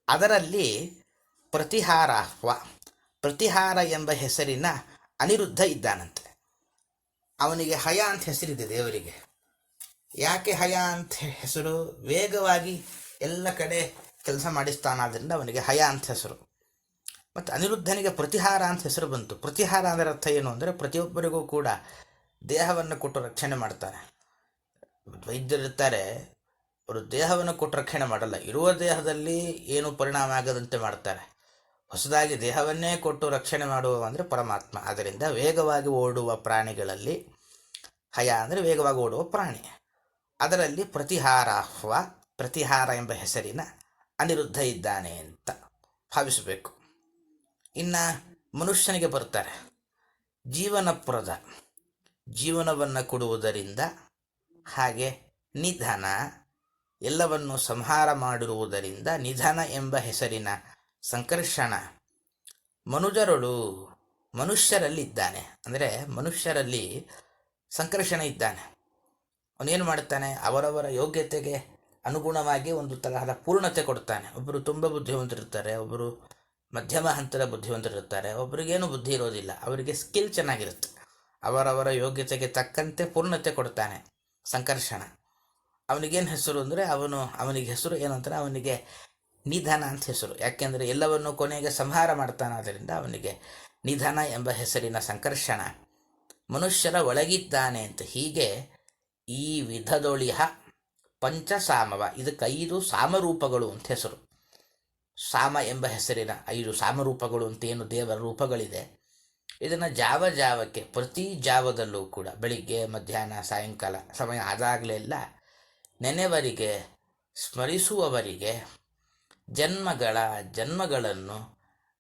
ಅದರಲ್ಲಿ ಪ್ರತಿಹಾರ ಅಹ್ವ, ಪ್ರತಿಹಾರ ಎಂಬ ಹೆಸರಿನ ಅನಿರುದ್ಧ ಇದ್ದಾನಂತೆ. ಅವನಿಗೆ ಹಯ ಅಂತ ಹೆಸರಿದೆ ದೇವರಿಗೆ. ಯಾಕೆ ಹಯ ಅಂತ ಹೆಸರು? ವೇಗವಾಗಿ ಎಲ್ಲ ಕಡೆ ಕೆಲಸ ಮಾಡಿಸ್ತಾನಾದ್ರಿಂದ ಅವನಿಗೆ ಹಯ ಅಂತ ಹೆಸರು. ಮತ್ತು ಅನಿರುದ್ಧನಿಗೆ ಪ್ರತಿಹಾರ ಅಂತ ಹೆಸರು ಬಂತು. ಪ್ರತಿಹಾರ ಅದರ ಅರ್ಥ ಏನು ಅಂದರೆ ಪ್ರತಿಯೊಬ್ಬರಿಗೂ ಕೂಡ ದೇಹವನ್ನು ಕೊಟ್ಟು ರಕ್ಷಣೆ ಮಾಡ್ತಾರೆ. ವೈದ್ಯರಿರ್ತಾರೆ, ಅವರು ದೇಹವನ್ನು ಕೊಟ್ಟು ರಕ್ಷಣೆ ಮಾಡಲ್ಲ, ಇರುವ ದೇಹದಲ್ಲಿ ಏನು ಪರಿಣಾಮ ಆಗದಂತೆ ಮಾಡ್ತಾರೆ. ಹೊಸದಾಗಿ ದೇಹವನ್ನೇ ಕೊಟ್ಟು ರಕ್ಷಣೆ ಮಾಡುವ ಅಂದರೆ ಪರಮಾತ್ಮ. ಆದ್ದರಿಂದ ವೇಗವಾಗಿ ಓಡುವ ಪ್ರಾಣಿಗಳಲ್ಲಿ ಹಯ ಅಂದರೆ ವೇಗವಾಗಿ ಓಡುವ ಪ್ರಾಣಿ. ಅದರಲ್ಲಿ ಪ್ರತಿಹಾರಾಹ್ವ, ಪ್ರತಿಹಾರ ಎಂಬ ಹೆಸರಿನ ಅನಿರುದ್ಧ ಇದ್ದಾನೆ ಅಂತ ಭಾವಿಸಬೇಕು. ಇನ್ನು ಮನುಷ್ಯನಿಗೆ ಬರ್ತಾರೆ. ಜೀವನಪ್ರದ, ಜೀವನವನ್ನು ಕೊಡುವುದರಿಂದ, ಹಾಗೆ ನಿಧನ, ಎಲ್ಲವನ್ನು ಸಂಹಾರ ಮಾಡಿರುವುದರಿಂದ ನಿಧನ ಎಂಬ ಹೆಸರಿನ ಸಂಕರ್ಷಣ ಮನುಜರೊಳು, ಮನುಷ್ಯರಲ್ಲಿ ಇದ್ದಾನೆ. ಅಂದರೆ ಮನುಷ್ಯರಲ್ಲಿ ಸಂಕರ್ಷಣ ಇದ್ದಾನೆ. ಅವನೇನು ಮಾಡ್ತಾನೆ? ಅವರವರ ಯೋಗ್ಯತೆಗೆ ಅನುಗುಣವಾಗಿ ಒಂದು ತರಹದ ಪೂರ್ಣತೆ ಕೊಡ್ತಾನೆ. ಒಬ್ಬರು ತುಂಬ ಬುದ್ಧಿವಂತರಿರ್ತಾರೆ, ಒಬ್ಬರು ಮಧ್ಯಮ ಹಂತದ ಬುದ್ಧಿವಂತರಿರ್ತಾರೆ, ಒಬ್ಬರಿಗೇನು ಬುದ್ಧಿ ಇರೋದಿಲ್ಲ, ಅವರಿಗೆ ಸ್ಕಿಲ್ ಚೆನ್ನಾಗಿರುತ್ತೆ. ಅವರವರ ಯೋಗ್ಯತೆಗೆ ತಕ್ಕಂತೆ ಪೂರ್ಣತೆ ಕೊಡ್ತಾನೆ ಸಂಕರ್ಷಣ. ಅವನಿಗೇನು ಹೆಸರು ಅಂದರೆ ಅವನಿಗೆ ಹೆಸರು ಏನಂತಾರೆ? ಅವನಿಗೆ ನಿಧನ ಅಂತ ಹೆಸರು. ಯಾಕೆಂದರೆ ಎಲ್ಲವನ್ನು ಕೊನೆಗೆ ಸಂಹಾರ ಮಾಡ್ತಾನಾದ್ದರಿಂದ ಅವನಿಗೆ ನಿಧನ ಎಂಬ ಹೆಸರಿನ ಸಂಕರ್ಷಣ ಮನುಷ್ಯರ ಒಳಗಿದ್ದಾನೆ ಅಂತ. ಹೀಗೆ ಈ ವಿಧದೊಳಿಹ ಪಂಚಸಾಮವ, ಇದಕ್ಕೆ 5 ಸಾಮರೂಪಗಳು ಅಂತ ಹೆಸರು. ಸಾಮ ಎಂಬ ಹೆಸರಿನ 5 ಸಾಮರೂಪಗಳು ಅಂತೇನು ದೇವರ ರೂಪಗಳಿದೆ, ಇದನ್ನು ಜಾವಕ್ಕೆ ಪ್ರತಿ ಜಾವದಲ್ಲೂ ಕೂಡ ಬೆಳಿಗ್ಗೆ ಮಧ್ಯಾಹ್ನ ಸಾಯಂಕಾಲ ಸಮಯ ಆದಾಗಲೆಲ್ಲ ನೆನೆವರಿಗೆ ಸ್ಮರಿಸುವವರಿಗೆ ಜನ್ಮಗಳನ್ನು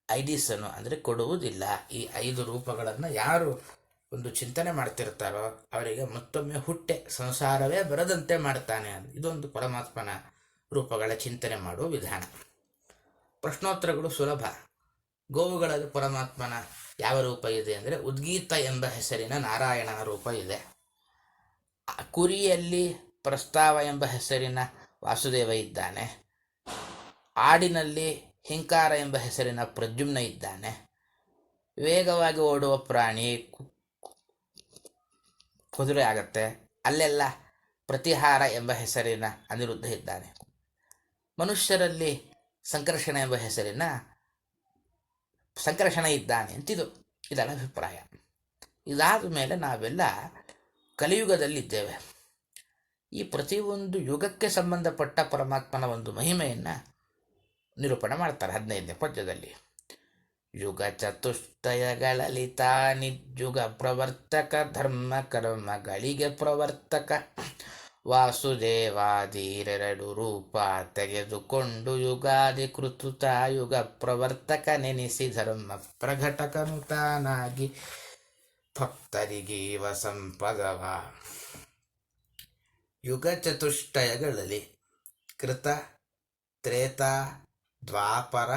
ಐಡಿಸನು ಅಂದರೆ ಕೊಡುವುದಿಲ್ಲ. ಈ 5 ರೂಪಗಳನ್ನು ಯಾರು ಒಂದು ಚಿಂತನೆ ಮಾಡ್ತಿರ್ತಾರೋ ಅವರಿಗೆ ಮತ್ತೊಮ್ಮೆ ಸಂಸಾರವೇ ಬರದಂತೆ ಮಾಡ್ತಾನೆ. ಇದೊಂದು ಪರಮಾತ್ಮನ ರೂಪಗಳ ಚಿಂತನೆ ಮಾಡುವ ವಿಧಾನ. ಪ್ರಶ್ನೋತ್ತರಗಳು ಸುಲಭ. ಗೋವುಗಳಲ್ಲಿ ಪರಮಾತ್ಮನ ಯಾವ ರೂಪ ಇದೆ ಅಂದರೆ ಉದ್ಗೀತ ಎಂಬ ಹೆಸರಿನ ನಾರಾಯಣನ ರೂಪ ಇದೆ. ಕುರಿಯಲ್ಲಿ ಪ್ರಸ್ತಾವ ಎಂಬ ಹೆಸರಿನ ವಾಸುದೇವ ಇದ್ದಾನೆ. ಆಡಿನಲ್ಲಿ ಹಿಂಕಾರ ಎಂಬ ಹೆಸರಿನ ಪ್ರದ್ಯುಮ್ನ ಇದ್ದಾನೆ. ವೇಗವಾಗಿ ಓಡುವ ಪ್ರಾಣಿ ಕುದುರೆ ಆಗತ್ತೆ, ಅಲ್ಲೆಲ್ಲ ಪ್ರತಿಹಾರ ಎಂಬ ಹೆಸರಿನ ಅನಿರುದ್ಧ ಇದ್ದಾನೆ. ಮನುಷ್ಯರಲ್ಲಿ ಸಂಕರ್ಷಣ ಎಂಬ ಹೆಸರಿನ ಸಂಕರ್ಷಣ ಇದ್ದಾನೆ ಅಂತಿದು ಇದರ ಅಭಿಪ್ರಾಯ. ಇದಾದ ಮೇಲೆ ನಾವೆಲ್ಲ ಕಲಿಯುಗದಲ್ಲಿದ್ದೇವೆ. ಈ ಪ್ರತಿಯೊಂದು ಯುಗಕ್ಕೆ ಸಂಬಂಧಪಟ್ಟ ಪರಮಾತ್ಮನ ಒಂದು ಮಹಿಮೆಯನ್ನು ನಿರೂಪಣೆ ಮಾಡ್ತಾರೆ 15ನೇ ಪದ್ಯದಲ್ಲಿ. ಯುಗ ಚತುಷ್ಟಯಗಳಲ್ಲಿ ತಾನಿಜುಗ ಪ್ರವರ್ತಕ, ಧರ್ಮ ಕರ್ಮಗಳಿಗೆ ಪ್ರವರ್ತಕ, ವಾಸುದೇವಾದಿರೆರಡು ರೂಪ ತೆಗೆದುಕೊಂಡು ಯುಗಾದಿ ಕೃತುತ ಯುಗ ಪ್ರವರ್ತಕ ನೆನೆಸಿ ಧರ್ಮ ಪ್ರಘಟಕನು ತಾನಾಗಿ ಭಕ್ತರಿಗೀವ ಸಂಪದವ. ಯುಗ ಚತುಷ್ಟಯಗಳಲ್ಲಿ ಕೃತ, ತ್ರೇತ, ದ್ವಾಪರ,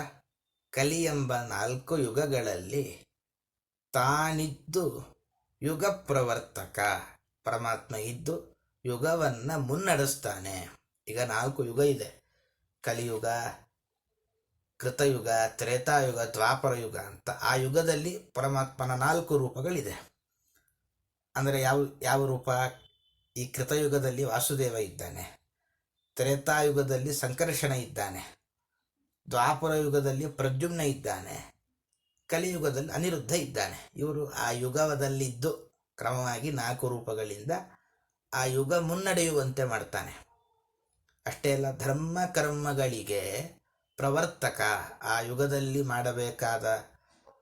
ಕಲಿ ಎಂಬ 4 ಯುಗಗಳಲ್ಲಿ ತಾನಿದ್ದು ಯುಗ ಪ್ರವರ್ತಕ ಪರಮಾತ್ಮ ಇದ್ದು ಯುಗವನ್ನು ಮುನ್ನಡೆಸ್ತಾನೆ. ಈಗ 4 ಯುಗ ಇದೆ: ಕಲಿಯುಗ, ಕೃತಯುಗ, ತ್ರೇತಾಯುಗ, ದ್ವಾಪರ ಯುಗ ಅಂತ. ಆ ಯುಗದಲ್ಲಿ ಪರಮಾತ್ಮನ 4 ರೂಪಗಳಿದೆ. ಅಂದರೆ ಯಾವ ರೂಪ? ಈ ಕೃತಯುಗದಲ್ಲಿ ವಾಸುದೇವ ಇದ್ದಾನೆ, ತ್ರೇತಾಯುಗದಲ್ಲಿ ಸಂಕರ್ಷಣ ಇದ್ದಾನೆ, ದ್ವಾಪರ ಯುಗದಲ್ಲಿ ಪ್ರದ್ಯುಮ್ನ ಇದ್ದಾನೆ, ಕಲಿಯುಗದಲ್ಲಿ ಅನಿರುದ್ಧ ಇದ್ದಾನೆ. ಇವರು ಆ ಯುಗದಲ್ಲಿದ್ದು ಕ್ರಮವಾಗಿ 4 ರೂಪಗಳಿಂದ ಆ ಯುಗ ಮುನ್ನಡೆಯುವಂತೆ ಮಾಡ್ತಾನೆ. ಅಷ್ಟೇ ಅಲ್ಲ, ಧರ್ಮ ಕರ್ಮಗಳಿಗೆ ಪ್ರವರ್ತಕ, ಆ ಯುಗದಲ್ಲಿ ಮಾಡಬೇಕಾದ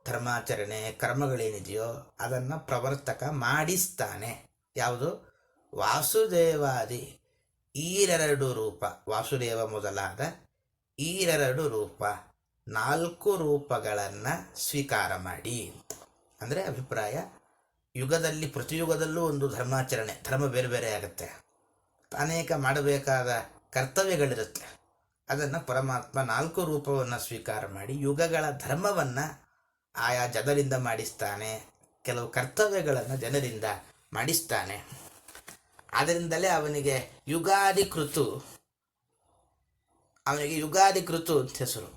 ಧರ್ಮಾಚರಣೆ ಕರ್ಮಗಳೇನಿದೆಯೋ ಅದನ್ನು ಪ್ರವರ್ತಕ ಮಾಡಿಸ್ತಾನೆ. ಯಾವುದು? ವಾಸುದೇವಾದಿ ಈರೆರಡು ರೂಪ, ವಾಸುದೇವ ಮೊದಲಾದ ಈರೆರಡು ರೂಪ, 4 ರೂಪಗಳನ್ನು ಸ್ವೀಕಾರ ಮಾಡಿ ಅಂತ. ಅಂದರೆ ಅಭಿಪ್ರಾಯ, ಯುಗದಲ್ಲಿ ಪ್ರತಿಯುಗದಲ್ಲೂ ಒಂದು ಧರ್ಮಾಚರಣೆ, ಧರ್ಮ ಬೇರೆ ಬೇರೆ ಆಗುತ್ತೆ, ಅನೇಕ ಮಾಡಬೇಕಾದ ಕರ್ತವ್ಯಗಳಿರುತ್ತೆ. ಅದನ್ನು ಪರಮಾತ್ಮ 4 ರೂಪವನ್ನು ಸ್ವೀಕಾರ ಮಾಡಿ ಯುಗಗಳ ಧರ್ಮವನ್ನು ಆಯಾ ಜನರಿಂದ ಮಾಡಿಸ್ತಾನೆ, ಕೆಲವು ಕರ್ತವ್ಯಗಳನ್ನು ಜನರಿಂದ ಮಾಡಿಸ್ತಾನೆ. ಆದ್ದರಿಂದಲೇ ಅವನಿಗೆ ಯುಗಾದಿ ಕೃತು ಅಂತ ಹೆಸರು.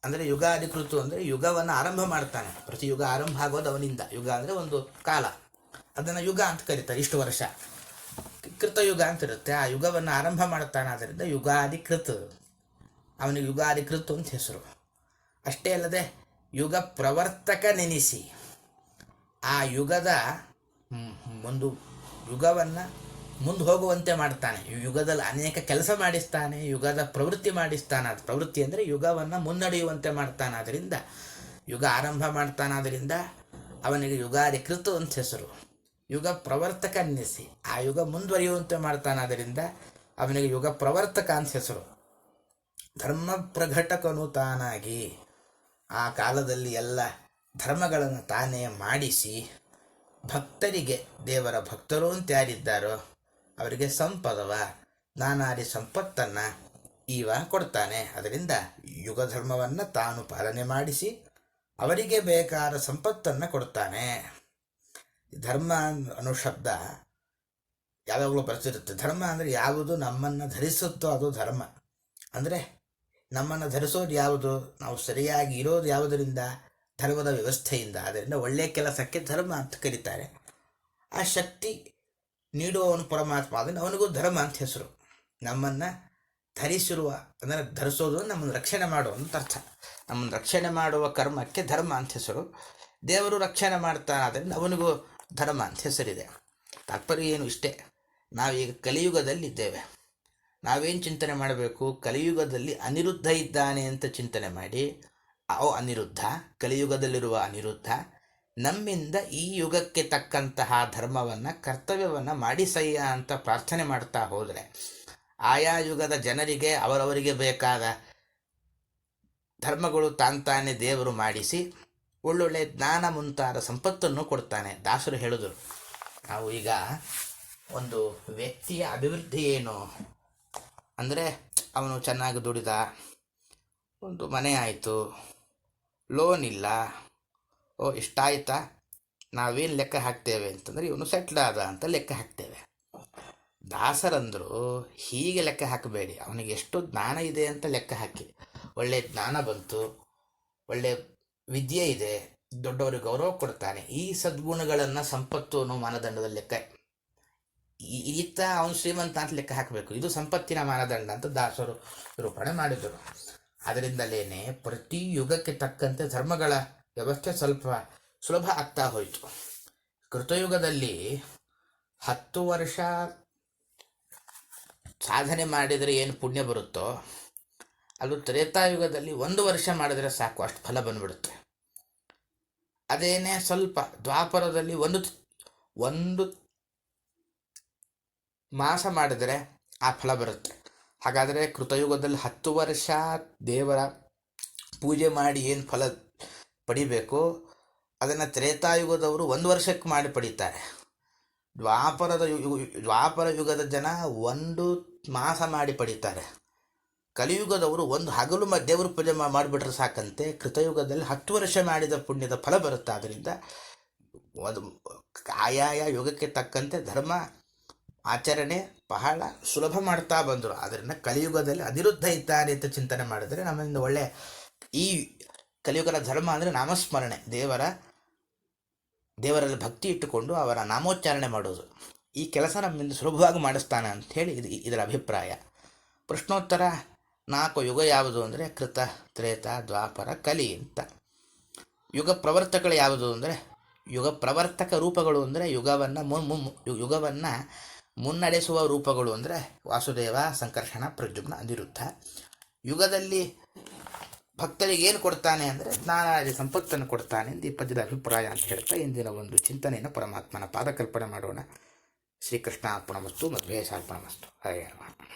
ಅಂದರೆ ಯುಗಾದಿ ಕೃತು ಅಂದರೆ ಯುಗವನ್ನು ಆರಂಭ ಮಾಡ್ತಾನೆ. ಪ್ರತಿ ಯುಗ ಆರಂಭ ಆಗೋದು ಅವನಿಂದ. ಯುಗ ಅಂದರೆ ಒಂದು ಕಾಲ, ಅದನ್ನು ಯುಗ ಅಂತ ಕರೀತಾರೆ. ಇಷ್ಟು ವರ್ಷ ಕೃತಯುಗ ಅಂತ ಇರುತ್ತೆ. ಆ ಯುಗವನ್ನು ಆರಂಭ ಮಾಡ್ತಾನೆ. ಆದ್ದರಿಂದ ಯುಗಾದಿ ಕೃತು, ಅವನಿಗೆ ಯುಗಾದಿ ಕೃತು ಅಂತ ಹೆಸರು. ಅಷ್ಟೇ ಅಲ್ಲದೆ ಯುಗ ಪ್ರವರ್ತಕ ನೆನೆಸಿ ಆ ಯುಗದ ಒಂದು ಯುಗವನ್ನು ಮುಂದೆ ಹೋಗುವಂತೆ ಮಾಡ್ತಾನೆ. ಯುಗದಲ್ಲಿ ಅನೇಕ ಕೆಲಸ ಮಾಡಿಸ್ತಾನೆ, ಯುಗದ ಪ್ರವೃತ್ತಿ ಮಾಡಿಸ್ತಾನೆ. ಅದು ಪ್ರವೃತ್ತಿ ಅಂದರೆ ಯುಗವನ್ನು ಮುನ್ನಡೆಯುವಂತೆ ಮಾಡ್ತಾನೆ. ಆದ್ದರಿಂದ ಯುಗ ಆರಂಭ ಮಾಡ್ತಾನಾದ್ದರಿಂದ ಅವನಿಗೆ ಯುಗಾದಿ ಕೃತು ಅಂತ ಹೆಸರು. ಯುಗ ಪ್ರವರ್ತಕ ನೆನೆಸಿ ಆ ಯುಗ ಮುಂದುವರಿಯುವಂತೆ ಮಾಡ್ತಾನಾದ್ದರಿಂದ ಅವನಿಗೆ ಯುಗ ಪ್ರವರ್ತಕ ಅಂತ ಹೆಸರು. ಧರ್ಮ ಪ್ರಘಟಕನು ತಾನಾಗಿ ಆ ಕಾಲದಲ್ಲಿ ಎಲ್ಲ ಧರ್ಮಗಳನ್ನು ತಾನೇ ಮಾಡಿಸಿ ಭಕ್ತರಿಗೆ, ದೇವರ ಭಕ್ತರು ಅಂತ ಯಾರಿದ್ದಾರೋ ಅವರಿಗೆ ಸಂಪದವ, ನಾನಾದಿ ಸಂಪತ್ತನ್ನು ಈವ ಕೊಡ್ತಾನೆ. ಅದರಿಂದ ಯುಗ ಧರ್ಮವನ್ನು ತಾನು ಪಾಲನೆ ಮಾಡಿಸಿ ಅವರಿಗೆ ಬೇಕಾದ ಸಂಪತ್ತನ್ನು ಕೊಡ್ತಾನೆ. ಧರ್ಮ ಅನ್ನೋ ಶಬ್ದ ಯಾವಾಗಲೂ ಬರ್ತಿರುತ್ತೆ. ಧರ್ಮ ಅಂದರೆ ಯಾವುದು ನಮ್ಮನ್ನು ಧರಿಸುತ್ತೋ ಅದು ಧರ್ಮ. ಅಂದರೆ ನಮ್ಮನ್ನು ಧರಿಸೋದು ಯಾವುದು, ನಾವು ಸರಿಯಾಗಿ ಇರೋದು ಯಾವುದರಿಂದ, ಧರ್ಮದ ವ್ಯವಸ್ಥೆಯಿಂದ. ಅದರಿಂದ ಒಳ್ಳೆಯ ಕೆಲಸಕ್ಕೆ ಧರ್ಮ ಅಂತ ಕರೀತಾರೆ. ಆ ಶಕ್ತಿ ನೀಡುವವನು ಪರಮಾತ್ಮ, ಅದನ್ನು ಅವನಿಗೂ ಧರ್ಮ ಅಂತ ಹೆಸರು. ನಮ್ಮನ್ನು ಧರಿಸಿರುವ ಅಂದರೆ ಧರಿಸೋದು ನಮ್ಮನ್ನು ರಕ್ಷಣೆ ಮಾಡುವ ಅಂತ ಅರ್ಥ. ನಮ್ಮನ್ನು ರಕ್ಷಣೆ ಮಾಡುವ ಕರ್ಮಕ್ಕೆ ಧರ್ಮ ಅಂತ ಹೆಸರು. ದೇವರು ರಕ್ಷಣೆ ಮಾಡ್ತಾನೆ, ಅದರಿಂದ ಅವನಿಗೂ ಧರ್ಮ ಅಂತ ಹೆಸರಿದೆ. ತಾತ್ಪರ್ಯ ಏನು ಇಷ್ಟೇ, ನಾವೀಗ ಕಲಿಯುಗದಲ್ಲಿದ್ದೇವೆ. ನಾವೇನು ಚಿಂತನೆ ಮಾಡಬೇಕು, ಕಲಿಯುಗದಲ್ಲಿ ಅನಿರುದ್ಧ ಇದ್ದಾನೆ ಅಂತ ಚಿಂತನೆ ಮಾಡಿ ಅನಿರುದ್ಧ, ಕಲಿಯುಗದಲ್ಲಿರುವ ಅನಿರುದ್ಧ ನಮ್ಮಿಂದ ಈ ಯುಗಕ್ಕೆ ತಕ್ಕಂತಹ ಧರ್ಮವನ್ನು, ಕರ್ತವ್ಯವನ್ನು ಮಾಡಿಸಯ್ಯ ಅಂತ ಪ್ರಾರ್ಥನೆ ಮಾಡ್ತಾ ಹೋದರೆ ಆಯಾ ಯುಗದ ಜನರಿಗೆ ಅವರವರಿಗೆ ಬೇಕಾದ ಧರ್ಮಗಳು ತಾನೇ ದೇವರು ಮಾಡಿಸಿ ಒಳ್ಳೊಳ್ಳೆ ಜ್ಞಾನ ಮುಂತಾದ ಸಂಪತ್ತನ್ನು ಕೊಡ್ತಾನೆ. ದಾಸರು ಹೇಳಿದರು, ನಾವು ಈಗ ಒಂದು ವ್ಯಕ್ತಿಯ ಅಭಿವೃದ್ಧಿ ಏನು ಅಂದರೆ, ಅವನು ಚೆನ್ನಾಗಿ ದುಡಿದ, ಒಂದು ಮನೆ ಆಯಿತು, ಲೋನ್ ಇಲ್ಲ, ಇಷ್ಟಾಯ್ತಾ, ನಾವೇನು ಲೆಕ್ಕ ಹಾಕ್ತೇವೆ ಅಂತಂದರೆ ಇವನು ಸೆಟ್ಲ್ ಆದ ಅಂತ ಲೆಕ್ಕ ಹಾಕ್ತೇವೆ. ದಾಸರಂದರು ಹೀಗೆ ಲೆಕ್ಕ ಹಾಕಬೇಡಿ, ಅವನಿಗೆ ಎಷ್ಟು ಜ್ಞಾನ ಇದೆ ಅಂತ ಲೆಕ್ಕ ಹಾಕಿ. ಒಳ್ಳೆ ಜ್ಞಾನ ಬಂತು, ಒಳ್ಳೆ ವಿದ್ಯೆ ಇದೆ, ದೊಡ್ಡವರಿಗೆ ಗೌರವ ಕೊಡ್ತಾನೆ, ಈ ಸದ್ಗುಣಗಳನ್ನು ಸಂಪತ್ತು ಅನ್ನೋ ಮಾನದಂಡದ ಲೆಕ್ಕ ಈತ ಅವನು ಶ್ರೀಮಂತ ಅಂತ ಲೆಕ್ಕ ಹಾಕಬೇಕು. ಇದು ಸಂಪತ್ತಿನ ಮಾನದಂಡ ಅಂತ ದಾಸರು ನಿರೂಪಣೆ ಮಾಡಿದರು. ಅದರಿಂದಲೇ ಪ್ರತಿ ಯುಗಕ್ಕೆ ತಕ್ಕಂತೆ ಧರ್ಮಗಳ ವ್ಯವಸ್ಥೆ ಸ್ವಲ್ಪ ಸುಲಭ ಆಗ್ತಾ ಹೋಯಿತು. ಕೃತಯುಗದಲ್ಲಿ 10 ವರ್ಷ ಸಾಧನೆ ಮಾಡಿದರೆ ಏನು ಪುಣ್ಯ ಬರುತ್ತೋ ಅದು ತ್ರೇತಾಯುಗದಲ್ಲಿ 1 ವರ್ಷ ಮಾಡಿದರೆ ಸಾಕು, ಅಷ್ಟು ಫಲ ಬಂದ್ಬಿಡುತ್ತೆ. ಅದೇನೇ ಸ್ವಲ್ಪ ದ್ವಾಪರದಲ್ಲಿ ಒಂದು ಮಾಸ ಮಾಡಿದರೆ ಆ ಫಲ ಬರುತ್ತೆ. ಹಾಗಾದರೆ ಕೃತಯುಗದಲ್ಲಿ 10 ವರ್ಷ ದೇವರ ಪೂಜೆ ಮಾಡಿ ಏನು ಫಲ ಪಡಿಬೇಕು ಅದನ್ನು ತ್ರೇತಾಯುಗದವರು 1 ವರ್ಷಕ್ಕೆ ಮಾಡಿ ಪಡೀತಾರೆ. ದ್ವಾಪರ ಯುಗದ ಜನ 1 ಮಾಸ ಮಾಡಿ ಪಡೀತಾರೆ. ಕಲಿಯುಗದವರು 1 ಹಗಲು ದೇವರು ಪೂಜೆ ಮಾಡಿಬಿಟ್ರೆ ಸಾಕಂತೆ ಕೃತಯುಗದಲ್ಲಿ 10 ವರ್ಷ ಮಾಡಿದ ಪುಣ್ಯದ ಫಲ ಬರುತ್ತೆ. ಆದ್ದರಿಂದ ಆಯಾಯ ಯುಗಕ್ಕೆ ತಕ್ಕಂತೆ ಧರ್ಮ ಆಚರಣೆ ಬಹಳ ಸುಲಭ ಮಾಡ್ತಾ ಬಂದರು. ಅದರಿಂದ ಕಲಿಯುಗದಲ್ಲಿ ಅನಿರುದ್ಧ ಇದ್ದಾನೆ ಅಂತ ಚಿಂತನೆ ಮಾಡಿದರೆ ನಮ್ಮಿಂದ ಒಳ್ಳೆ ಈ ಕಲಿಯುಗದ ಧರ್ಮ ಅಂದರೆ ನಾಮಸ್ಮರಣೆ, ದೇವರಲ್ಲಿ ಭಕ್ತಿ ಇಟ್ಟುಕೊಂಡು ಅವರ ನಾಮೋಚ್ಚಾರಣೆ ಮಾಡೋದು. ಈ ಕೆಲಸ ನಮ್ಮಿಂದ ಸುಲಭವಾಗಿ ಮಾಡಿಸ್ತಾನೆ ಅಂಥೇಳಿ ಇದರ ಅಭಿಪ್ರಾಯ. ಪ್ರಶ್ನೋತ್ತರ 4 ಯುಗ ಯಾವುದು ಅಂದರೆ ಕೃತ, ತ್ರೇತ, ದ್ವಾಪರ, ಕಲಿ ಅಂತ. ಯುಗ ಪ್ರವರ್ತಕಗಳು ಯಾವುದು ಅಂದರೆ, ಯುಗ ಪ್ರವರ್ತಕ ರೂಪಗಳು ಅಂದರೆ ಯುಗವನ್ನು ಮುನ್ನಡೆಸುವ ರೂಪಗಳು ಅಂದರೆ ವಾಸುದೇವ, ಸಂಕರ್ಷಣ, ಪ್ರದ್ಯುಮ್ನ, ಅನಿರುದ್ಧ. ಯುಗದಲ್ಲಿ ಭಕ್ತರಿಗೆ ಏನು ಕೊಡ್ತಾನೆ ಅಂದರೆ ಜ್ಞಾನಾದಿ ಸಂಪತ್ತನ್ನು ಕೊಡ್ತಾನೆ ಎಂದು ಈ ಪದ್ಯದ ಅಭಿಪ್ರಾಯ ಅಂತ ಹೇಳ್ತಾ ಇಂದಿನ ಒಂದು ಚಿಂತನೆಯನ್ನು ಪರಮಾತ್ಮನ ಪಾದಕಲ್ಪನೆ ಮಾಡೋಣ. ಶ್ರೀಕೃಷ್ಣಾರ್ಪಣಮಸ್ತು, ಮಧ್ವೇಶಾರ್ಪಣಮಸ್ತು. ಹರೇ ನಮಃ.